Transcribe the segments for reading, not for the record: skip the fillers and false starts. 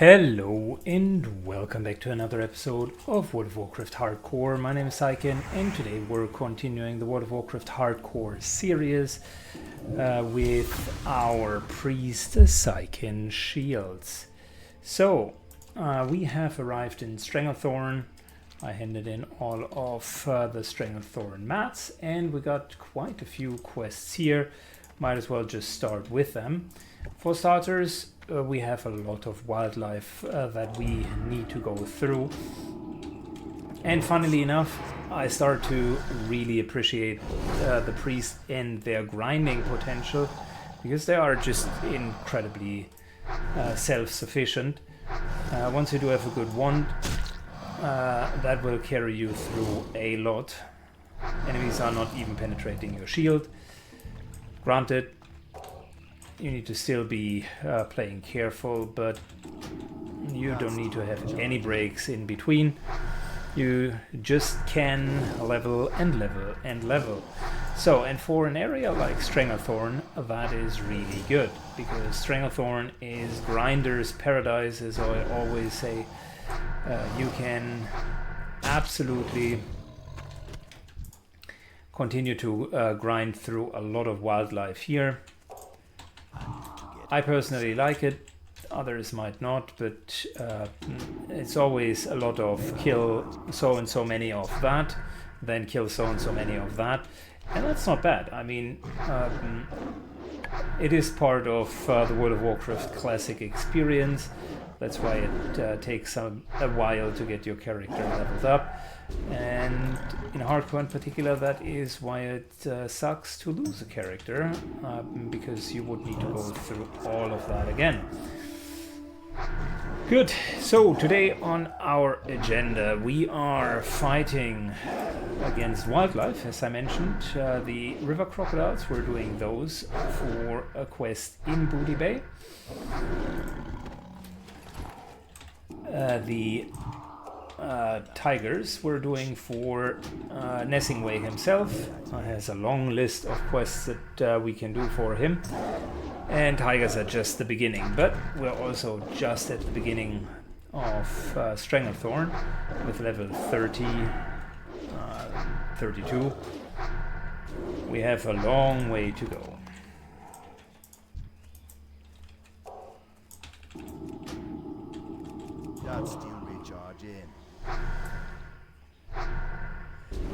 Hello and welcome back to another episode of World of Warcraft Hardcore. My name is Syken and today we're continuing the World of Warcraft Hardcore series with our Priest Syken Shields. So, we have arrived in Stranglethorn. I handed in all of the Stranglethorn mats and we got quite a few quests here. Might as well just start with them. For starters, we have a lot of wildlife that we need to go through. And funnily enough, I start to really appreciate the priests and their grinding potential, because they are just incredibly self-sufficient. Once you do have a good wand, that will carry you through a lot. Enemies are not even penetrating your shield. Granted, you need to still be playing careful, but you don't need to have any breaks in between. You just can level and level and level. So, and for an area like Stranglethorn, that is really good, because Stranglethorn is grinder's paradise, as I always say. You can absolutely continue to grind through a lot of wildlife here. I personally like it, others might not, but it's always a lot of kill so and so many of that, then kill so and so many of that, and that's not bad. I mean, it is part of the World of Warcraft Classic experience. That's why it takes a while to get your character leveled up. And in Hardcore in particular, that is why it sucks to lose a character, because you would need to go through all of that again. Good, so today on our agenda we are fighting against wildlife, as I mentioned. The river crocodiles, we're doing those for a quest in Booty Bay. The tigers we're doing for Nessingway himself. He has a long list of quests that we can do for him. And tigers are just the beginning, but we're also just at the beginning of Stranglethorn with level 30, 32. We have a long way to go.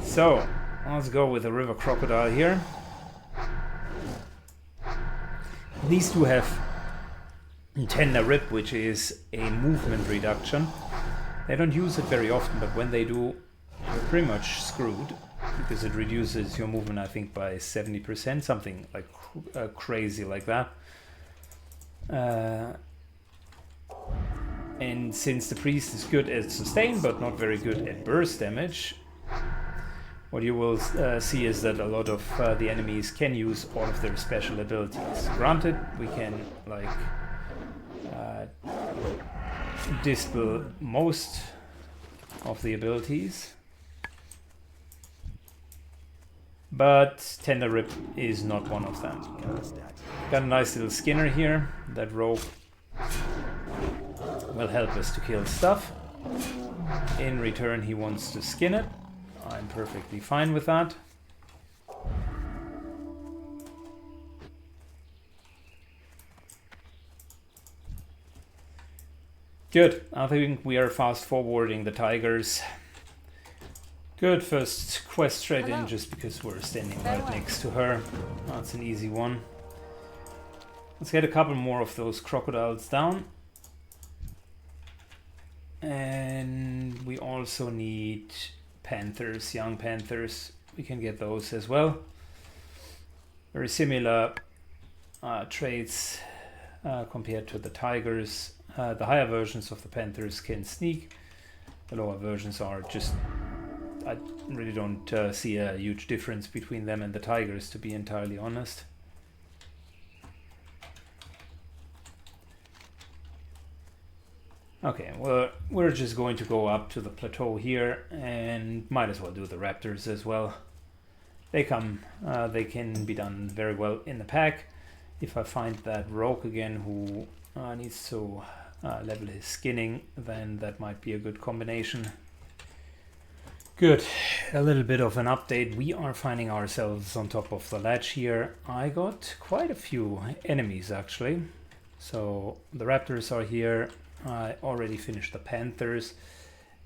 So, let's go with the river crocodile here. These two have tender rip, which is a movement reduction. They don't use it very often, but when they do, you're pretty much screwed, because it reduces your movement, I think, by 70%, something like crazy like that. And since the priest is good at sustain, but not very good at burst damage, what you will see is that a lot of the enemies can use all of their special abilities. Granted, we can like dispel most of the abilities, but Tender Rip is not one of them. Got a nice little skinner here. That rope will help us to kill stuff. In return, he wants to skin it. I'm perfectly fine with that. Good. I think we are fast forwarding the tigers. Good. First quest straight in, just because we're standing right next to her. That's an easy one. Let's get a couple more of those crocodiles down. And we also need panthers, young panthers. We can get those as well. Very similar traits compared to the tigers. The higher versions of the panthers can sneak. The lower versions are just... I really don't see a huge difference between them and the tigers, to be entirely honest. Okay, well, we're just going to go up to the plateau here and might as well do the raptors as well. They can be done very well in the pack. If I find that rogue again who needs to level his skinning, then that might be a good combination. Good. A little bit of an update. We are finding ourselves on top of the ledge here. I got quite a few enemies actually. So the raptors are here. I already finished the panthers.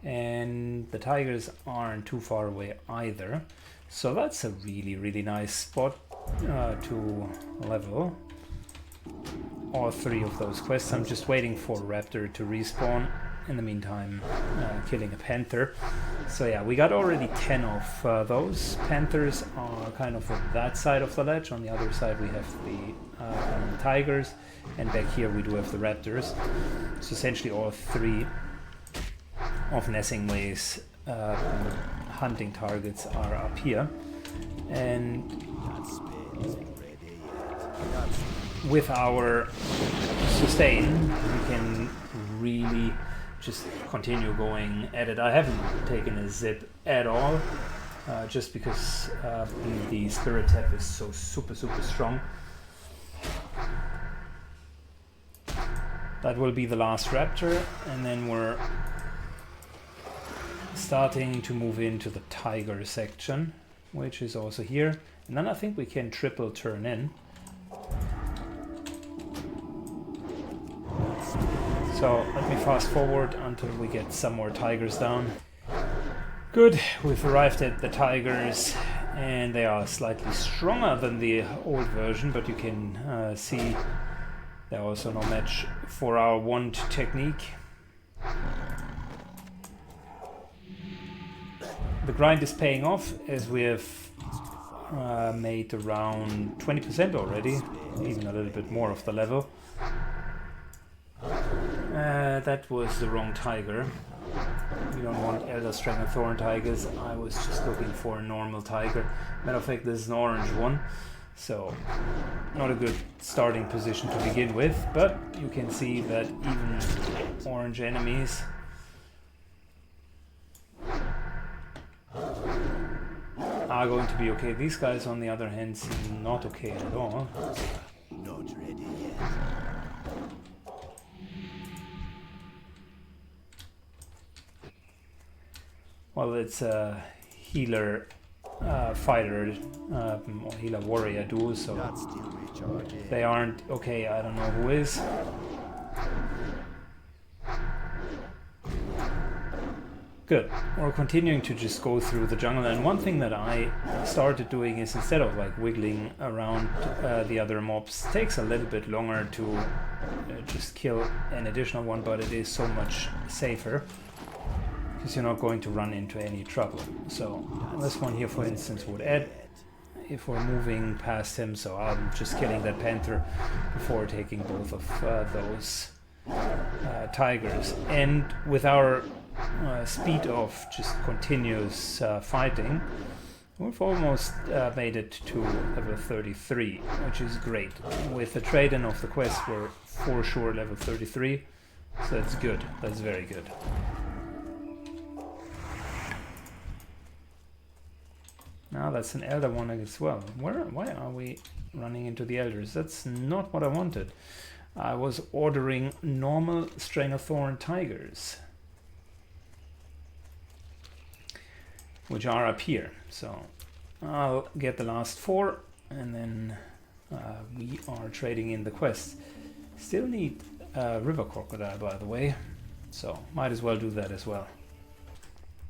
And the tigers aren't too far away either. So that's a really, really nice spot to level all 3 of those quests. I'm just waiting for raptor to respawn. In the meantime, killing a panther. So yeah, we got already 10 of those. Panthers are kind of on that side of the ledge. On the other side we have the tigers, and back here we do have the raptors. So essentially all 3 of Nessingway's hunting targets are up here. And with our sustain, we can really just continue going at it. I haven't taken a zip at all, just because the spirit tap is so super strong. That will be the last raptor, and then we're starting to move into the tiger section, which is also here. And then I think we can triple turn in. So let me fast forward until we get some more tigers down. Good, we've arrived at the tigers, and they are slightly stronger than the old version, but you can see they're also no match for our wand technique. The grind is paying off, as we have made around 20% already, even a little bit more of the level. That was the wrong tiger. We don't want Elder Strength Thorn tigers. I was just looking for a normal tiger. Matter of fact, this is an orange one, so not a good starting position to begin with, but you can see that even orange enemies are going to be okay. These guys, on the other hand, seem not okay at all. Not ready yet. Well, it's a healer fighter or healer warrior duo, so they aren't okay. I don't know who is. Good. We're continuing to just go through the jungle, and one thing that I started doing is, instead of like wiggling around the other mobs, it takes a little bit longer to just kill an additional one, but it is so much safer because you're not going to run into any trouble. So this one here, for instance, would add if we're moving past him, so I'm just killing that panther before taking both of those tigers. And with our speed of just continuous fighting, we've almost made it to level 33, which is great. With the trade-in of the quest, we're for sure level 33, so that's good. That's very good. Now that's an elder one as well. Why are we running into the elders? That's not what I wanted. I was ordering normal Strangethorn tigers, which are up here. So I'll get the last 4, and then we are trading in the quest. Still need river crocodile, by the way, so might as well do that as well.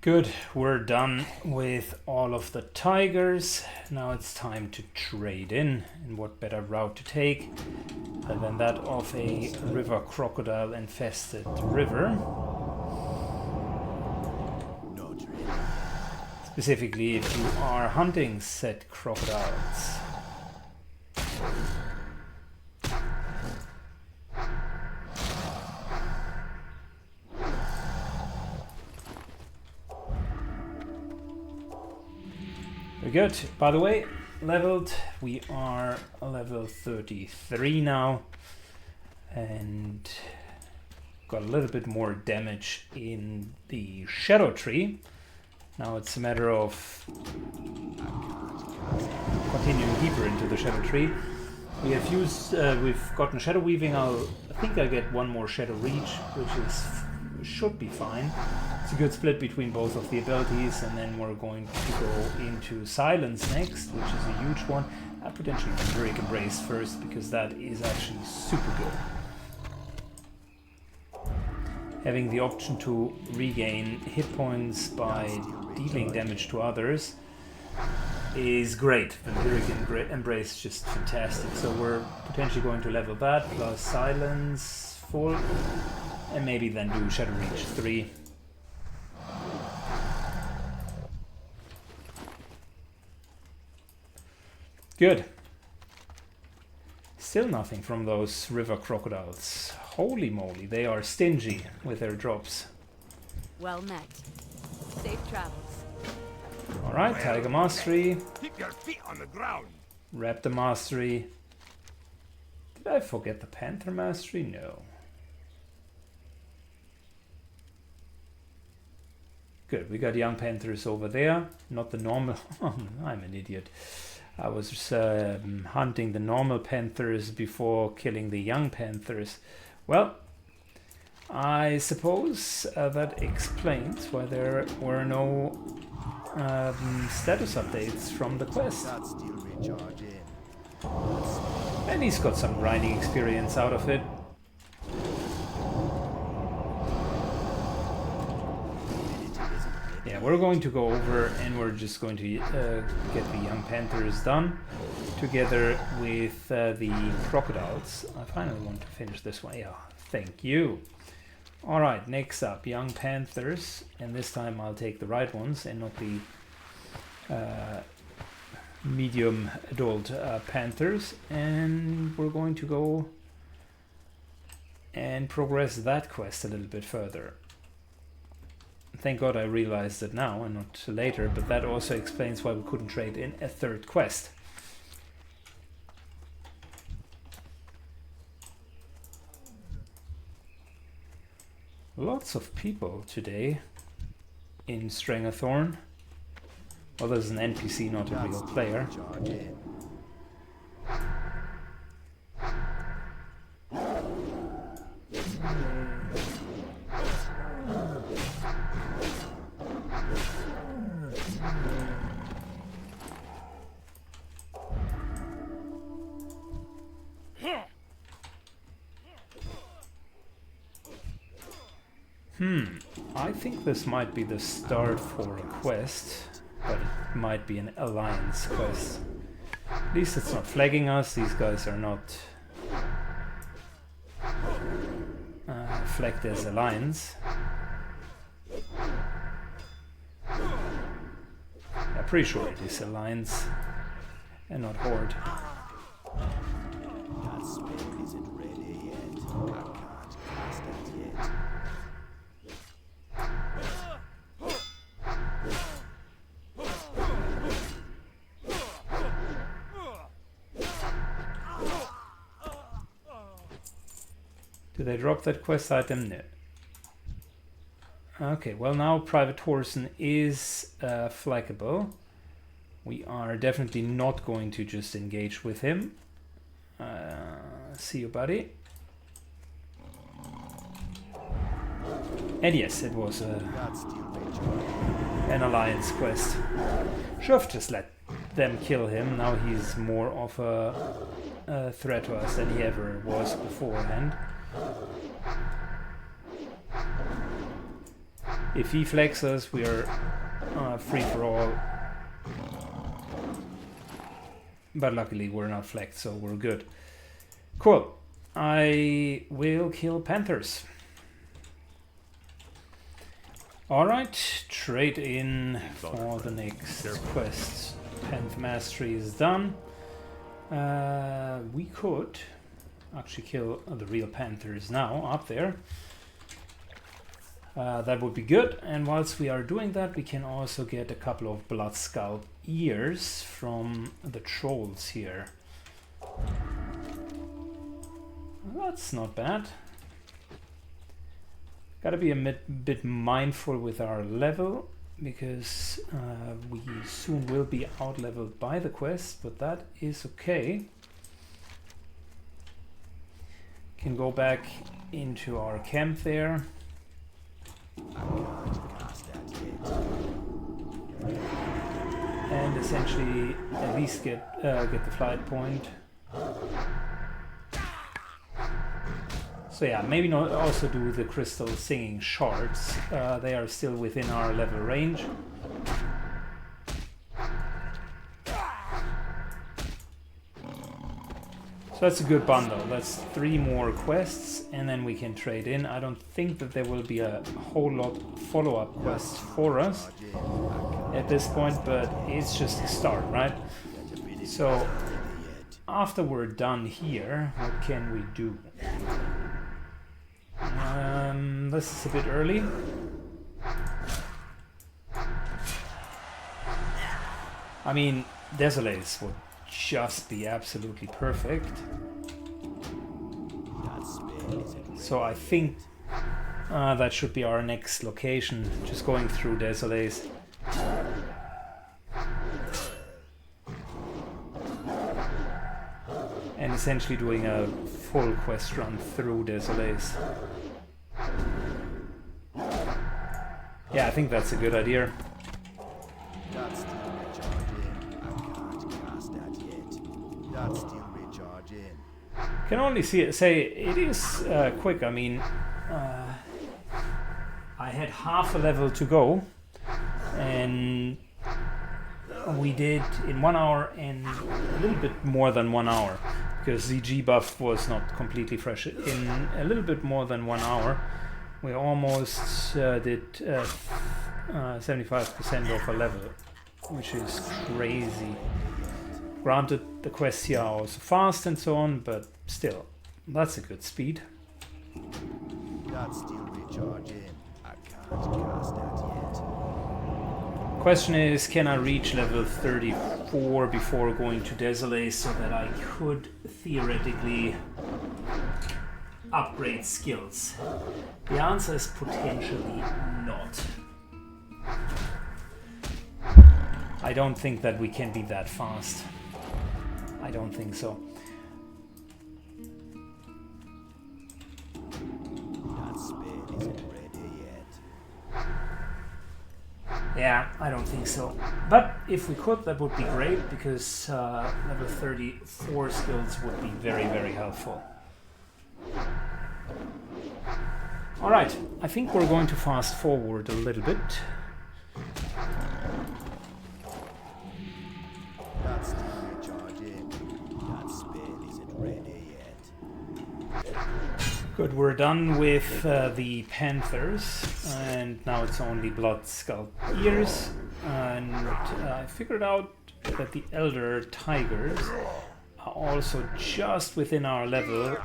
Good, we're done with all of the tigers. Now it's time to trade in, and what better route to take than that of a river crocodile infested river. Specifically if you are hunting said crocodiles. Very good. By the way, leveled, we are level 33 now, and got a little bit more damage in the shadow tree. Now it's a matter of continuing deeper into the shadow tree. We have used, we've gotten Shadow Weaving. I think I'll get one more Shadow Reach, which should be fine. It's a good split between both of the abilities, and then we're going to go into Silence next, which is a huge one. Potentially Vampiric Embrace first, because that is actually super good. Having the option to regain hit points by dealing damage to others is great. Vampiric Embrace is just fantastic. So we're potentially going to level that, plus Silence full, and maybe then do Shadow Reach 3. Good. Still nothing from those river crocodiles. Holy moly, they are stingy with their drops. Well met. Safe travels. Alright, Tiger Mastery. Keep your feet on the ground. Raptor Mastery. Did I forget the Panther Mastery? No. Good, we got young panthers over there. Not the normal... I'm an idiot. I was hunting the normal panthers before killing the young panthers. Well, I suppose that explains why there were no status updates from the quest. And he's got some grinding experience out of it. Yeah, we're going to go over and we're just going to get the young panthers done together with the crocodiles. I finally want to finish this one. Yeah, thank you. Alright, next up, young panthers, and this time I'll take the right ones and not the medium adult panthers, and we're going to go and progress that quest a little bit further. Thank God I realized it now and not later, but that also explains why we couldn't trade in a third quest. Lots of people today in Strangathorn. Well, there's an NPC, not a real player. I think this might be the start for a quest, but it might be an alliance quest. At least it's not flagging us. These guys are not flagged as alliance. I'm pretty sure it is alliance and not horde. That spell isn't ready yet. I can't cast it yet. Did I drop that quest item? No. Okay, well now Private Horson is flaggable. We are definitely not going to just engage with him. See you, buddy. And yes, it was an alliance quest. Should have just let them kill him. Now he's more of a threat to us than he ever was beforehand. If he flags us, we are free for all. But luckily we're not flagged, so we're good. Cool. I will kill panthers. Alright, trade in for the next quest. Panther Mastery is done. We could actually kill the real panthers now up there. That would be good, and whilst we are doing that, we can also get a couple of blood scalp ears from the trolls here. That's not bad. Gotta be a bit mindful with our level, because we soon will be out leveled by the quest, but that is okay. Can go back into our camp there. I can't cast that yet. And essentially at least get the flight point. So yeah, maybe not also do the crystal singing shards. They are still within our level range. So that's a good bundle. That's 3 more quests, and then we can trade in. I don't think that there will be a whole lot follow-up quests for us at this point, but it's just a start, right? So after we're done here, what can we do? This is a bit early. I mean, Desolates would just be absolutely perfect. So I think that should be our next location, just going through Desolates. And essentially doing a full quest run through Desolates. Yeah, I think that's a good idea. That's still recharging. I can't cast that yet. That's still recharging. Can only say it is quick. I mean, I had half a level to go, and we did in 1 hour and a little bit more than 1 hour, because the G buff was not completely fresh. In a little bit more than 1 hour, we almost did 75% of a level, which is crazy. Granted, the quests here are also fast and so on, but still, that's a good speed. That's still recharging. I can't cast that yet. Question is, can I reach level 34 before going to Desolate so that I could theoretically upgrade skills? The answer is potentially not. I don't think that we can be that fast. I don't think so. That spell isn't ready yet. Yeah, I don't think so. But if we could, that would be great, because level 34 skills would be very, very helpful. Alright, I think we're going to fast forward a little bit. That's still recharging. That spell isn't ready yet. Good, we're done with the Panthers, and now it's only Blood Skull Ears. And I figured out that the Elder Tigers are also just within our level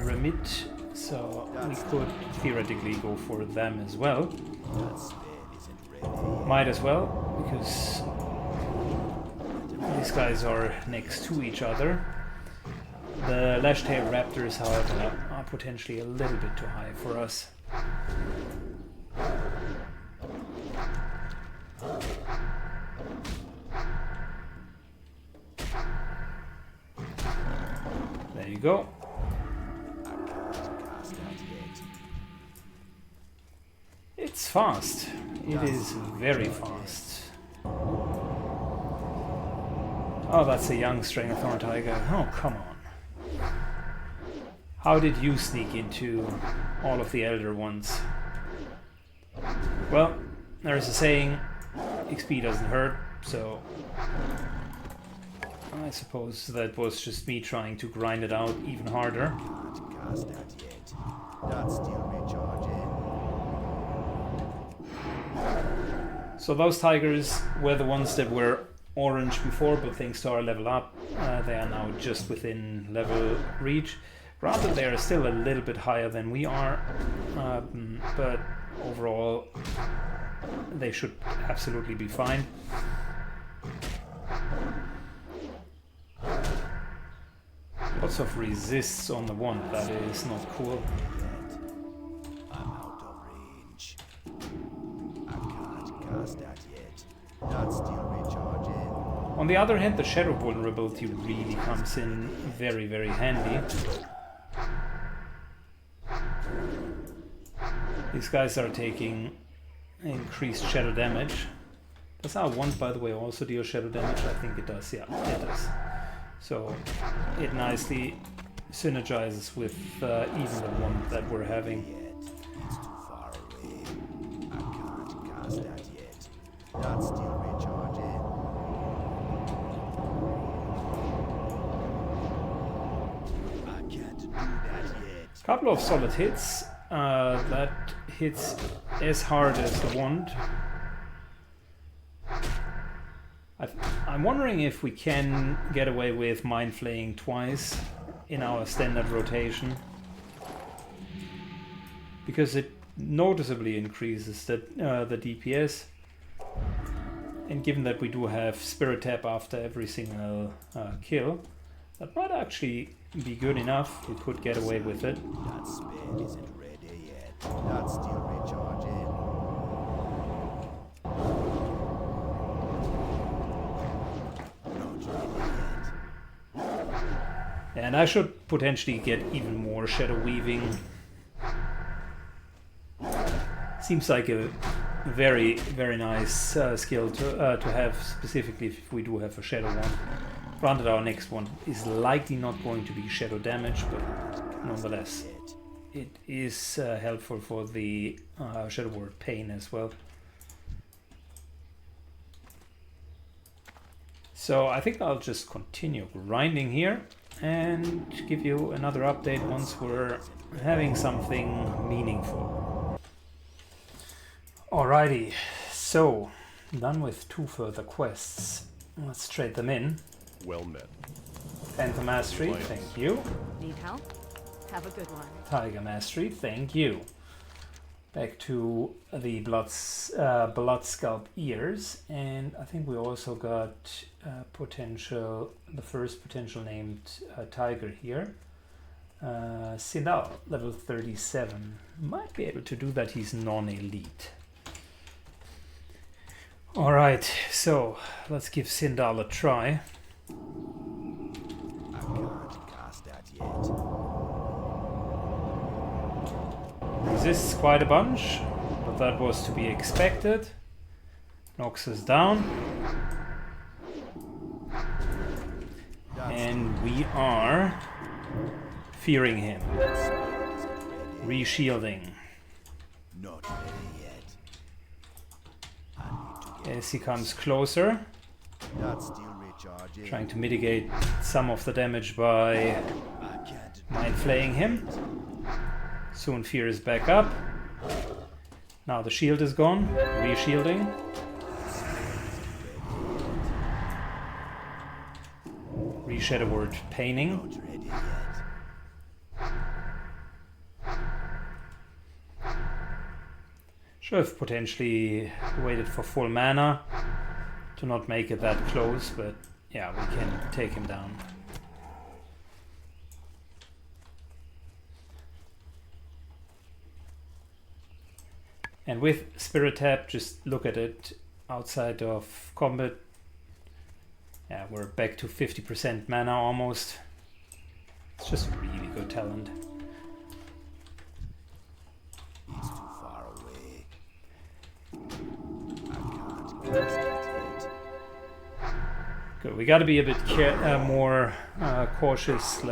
remit, so we could theoretically go for them as well. That spell isn't ready. Might as well, because these guys are next to each other. The Lashtail Raptors, however, are potentially a little bit too high for us. There you go. I can't cast that yet. It's fast. It is very fast. Oh, that's a young Stranglethorn Tiger. Oh, come on. How did you sneak into all of the elder ones? Well, there's a saying, XP doesn't hurt, so I suppose that was just me trying to grind it out even harder. Can't cast that yet. That's still recharging. So those tigers were the ones that were orange before, but thanks to our level up, they are now just within level reach. Granted, they are still a little bit higher than we are, but overall they should absolutely be fine. Lots of resists on the one, that is not cool. I'm out of range. I can't cast that yet. That's still recharging. On the other hand, the shadow vulnerability really comes in very, very handy. These guys are taking increased shadow damage. Does our wand, by the way, also deal shadow damage? I think it does, yeah, it does. So it nicely synergizes with even the wand that we're having. It's too far away. I can't cast that yet. That's still recharging. I can't do that yet. Couple of solid hits. That hits as hard as the wand. I'm wondering if we can get away with mind flaying twice in our standard rotation, because it noticeably increases the DPS, and given that we do have spirit tap after every single kill, that might actually be good enough. We could get away with it. That spell isn't ready yet. That's still recharging. Not ready yet. And I should potentially get even more shadow weaving. Seems like a very, very nice skill to have, specifically if we do have a shadow one. Granted, our next one is likely not going to be shadow damage, but nonetheless, it is helpful for the shadow word pain as well. So I think I'll just continue grinding here and give you another update once we're having something meaningful. Alrighty, so done with 2 further quests. Let's trade them in. Well met. Panther Mastery, thank you. Need help? Have a good one. Tiger Mastery, thank you. Back to the Blood Scalp Ears, and I think we also got the first potential named Tiger here. Sindal, level 37. Might be able to do that, he's non-elite. Alright, so let's give Sindal a try. I can't cast that yet. Resists quite a bunch, but that was to be expected. Knocks us down. And we are fearing him. Re-shielding. Not ready yet. I need to get As he comes closer, that's still recharging. trying to mitigate some of the damage by I can't mind flaying him. Soon fear is back up. Now the shield is gone. Re-shielding. Re-shadow word paining. not ready yet. Should have potentially waited for full mana to not make it that close, but yeah, we can take him down. And with Spirit Tap, just look at it outside of combat. Yeah, we're back to 50% mana almost. It's just really good talent. He's too far away. I can't cast that yet. Good. We got to be a bit more cautious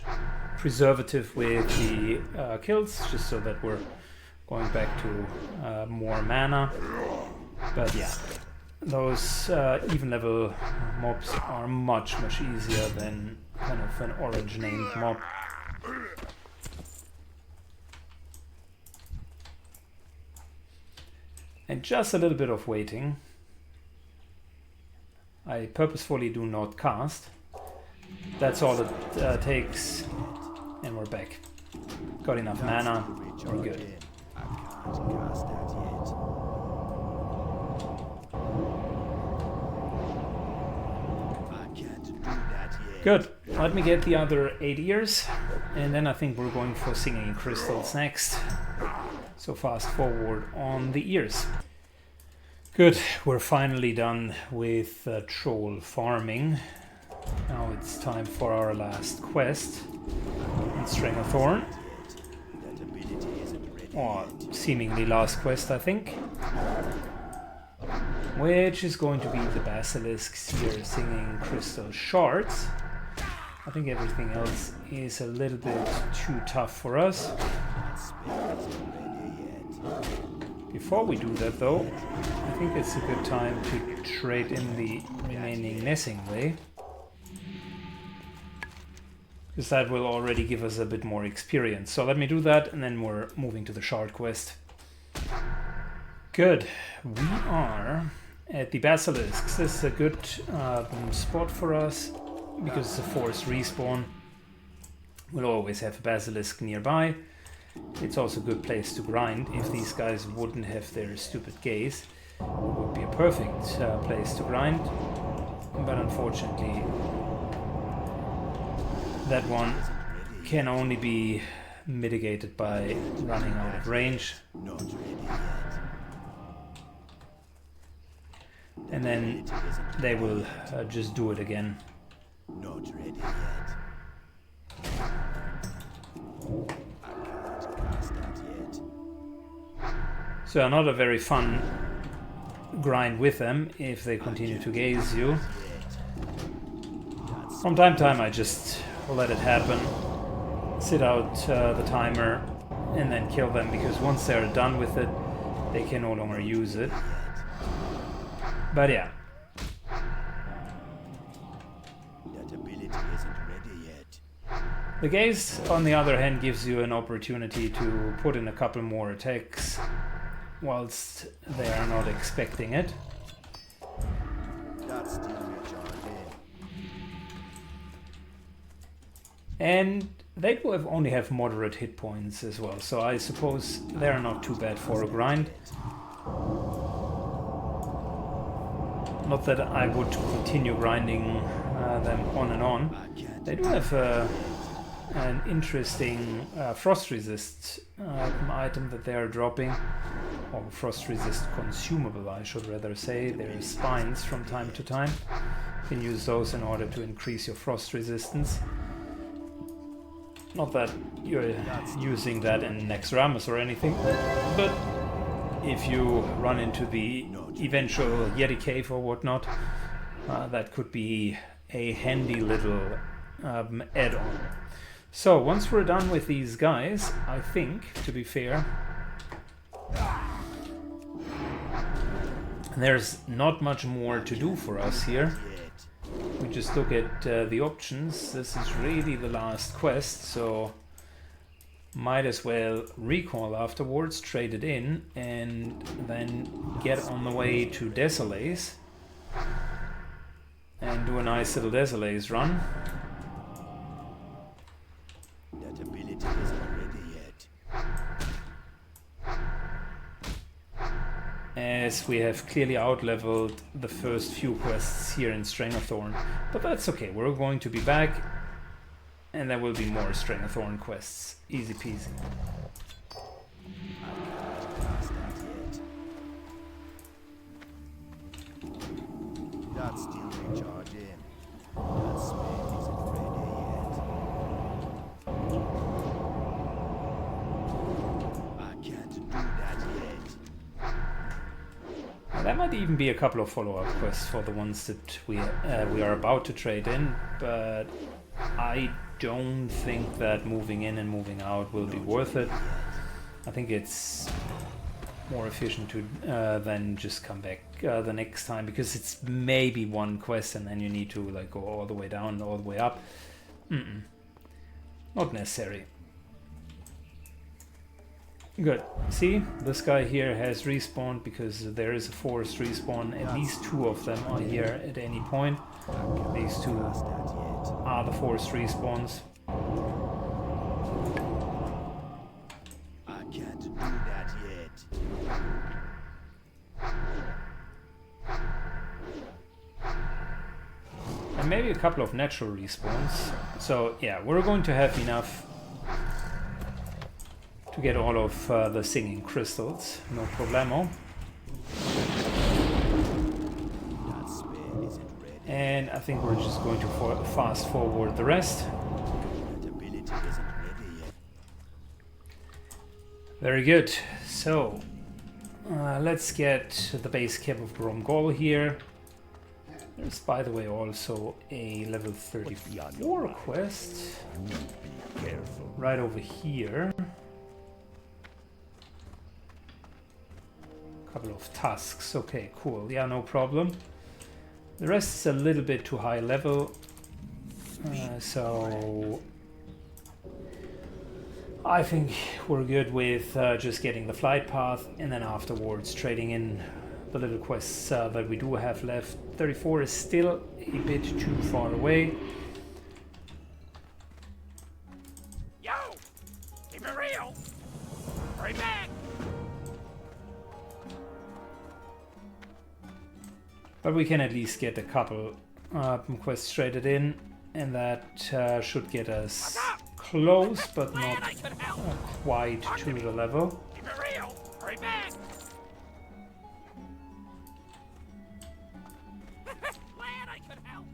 / preservative with the kills, just so that we're going back to more mana. But yeah, those even level mobs are much easier than kind of an orange named mob. And just a little bit of waiting. I purposefully do not cast. That's all it takes, and we're back. Got enough mana, we're good. I can't cast that yet. I can't do that yet. Good. Let me get the other 8 ears, and then I think we're going for singing crystals next. So fast forward on the ears. Good. We're finally done with troll farming. Now it's time for our last quest in String of Thorn. That ability isn't ready or seemingly last quest, I think. Which is going to be the basilisks here singing crystal shards. I think everything else is a little bit too tough for us. Before we do that though, I think it's a good time to trade in the remaining Nessingway. Because that will already give us a bit more experience. So let me do that and then we're moving to the shard quest. Good. We are at the basilisks. This is a good spot for us because it's a forced respawn. We'll always have a basilisk nearby. It's also a good place to grind. If these guys wouldn't have their stupid gaze, it would be a perfect place to grind. But unfortunately, that one can only be mitigated by running out of range. And then they will just do it again. Not ready yet. I can't cast that yet. So not a very fun grind with them if they continue to gaze you. From time to time I just let it happen, sit out the timer and then kill them, because once they're done with it they can no longer use it. But yeah. That ability isn't ready yet. The gaze, on the other hand, gives you an opportunity to put in a couple more attacks whilst they are not expecting it. That's still recharging. And they will only have moderate hit points as well, so I suppose they're not too bad for a grind. Not that I would continue grinding them on and on. They do have an interesting frost resist item that they are dropping, or frost resist consumable I should rather say. There are spines from time to time. You can use those in order to increase your frost resistance. Not that you're using that in Nexramus or anything, but if you run into the eventual Yeti cave or whatnot, that could be a handy little add-on. So once we're done with these guys, I think, to be fair, there's not much more to do for us here. We just look at the options. This is really the last quest, so might as well recall afterwards, trade it in, and then get on the way to Desolace and do a nice little Desolace run. That ability isn't ready yet. As we have clearly out-leveled the first few quests here in Strangothorn. But that's okay, we're going to be back and there will be more Strangothorn quests. Easy peasy. I can't cast that yet. That's still recharging. That spell isn't ready yet. I can't do that yet. Now, that might even be a couple of follow-up quests for the ones that we are about to trade in, but I don't think that moving in and moving out will be worth it. I think it's more efficient to than just come back the next time, because it's maybe one quest and then you need to like go all the way down, all the way up. Not necessary. Good. See, this guy here has respawned because there is a forced respawn. At least two of them are here at any point. These two are the forced respawns. I can't do that yet. And maybe a couple of natural respawns. So yeah, we're going to have enough to get all of the singing crystals, no problemo. That spell isn't ready. And I think we're just going to fast forward the rest. That ability isn't ready yet. Very good. So let's get the base camp of Gromgol here. There's, by the way, also a level 34 quest right over here. Couple of tasks. Okay, cool. Yeah, no problem. The rest is a little bit too high level, so I think we're good with just getting the flight path and then afterwards trading in the little quests that we do have left. 34 is still a bit too far away. Yo! Keep it real! Hurry back! But we can at least get a couple quests traded in, and that should get us close, but not quite to the level. Keep it real! Hurry back! Glad I could help!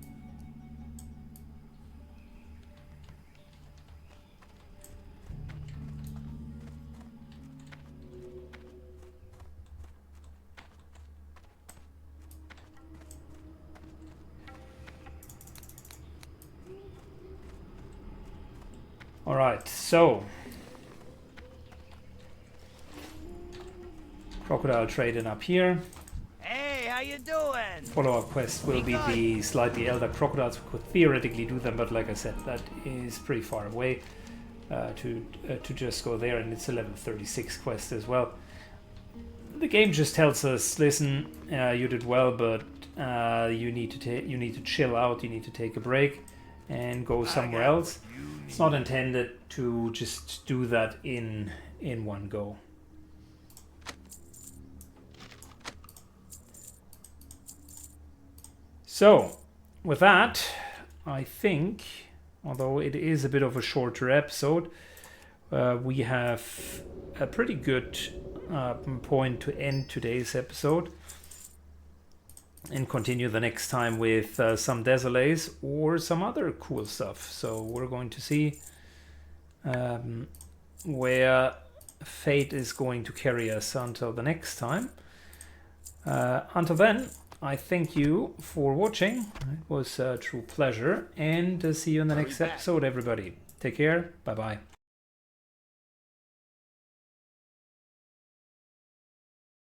Alright, so crocodile trading up here. Hey, how you doing? Follow-up quest will be the slightly elder crocodiles. We could theoretically do them, but like I said, that is pretty far away to just go there, and it's a level 36 quest as well. The game just tells us, listen, you did well, but you need to chill out. You need to take a break and go somewhere else. It's not intended to just do that in one go. So, with that, I think, although it is a bit of a shorter episode, we have a pretty good point to end today's episode and continue the next time with some Desolays or some other cool stuff. So we're going to see where fate is going to carry us until the next time. Until then, I thank you for watching. It was a true pleasure, and see you in the next episode, everybody. Take care. Bye bye.